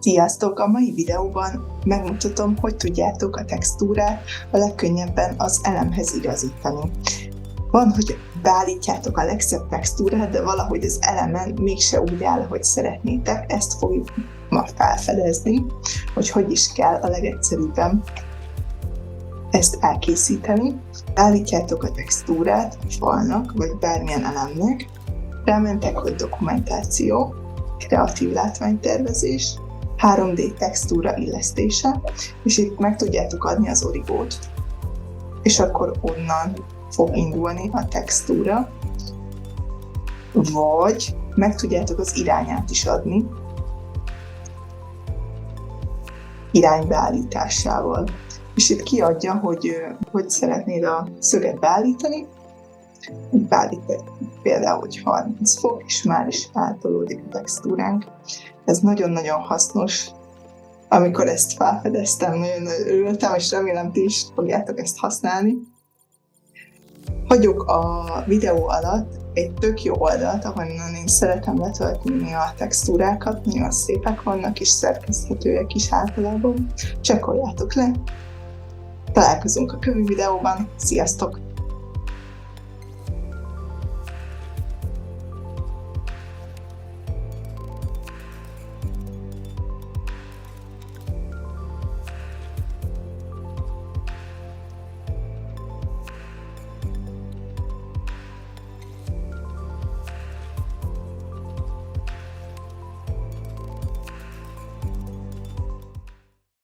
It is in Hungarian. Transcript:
Sziasztok! A mai videóban megmutatom, hogy tudjátok a textúrát a legkönnyebben az elemhez igazítani. Van, hogy beállítjátok a legszebb textúrát, de valahogy az elemen mégse úgy áll, hogy szeretnétek. Ezt fogjuk ma felfedezni, hogy is kell a legegyszerűbben ezt elkészíteni. Beállítjátok a textúrát a falnak, vagy bármilyen elemnek. Rámentek, hogy dokumentáció, kreatív látványtervezés, 3D textúra illesztése, és itt meg tudjátok adni az origót, és akkor onnan fog indulni a textúra, vagy meg tudjátok az irányát is adni, iránybeállításával. És itt kiadja, hogy szeretnéd a szöget beállítani, beállít például, hogy 30 fok, és már is eltolódik a textúránk. Ez nagyon-nagyon hasznos. Amikor ezt felfedeztem, nagyon örültem, és remélem ti is fogjátok ezt használni. Hagyok a videó alatt egy tök jó oldalt, ahonnan én szeretem letölteni a textúrákat, nagyon szépek vannak, és szerkeszthetőek is általában. Csekkoljátok le! Találkozunk a következő videóban. Sziasztok!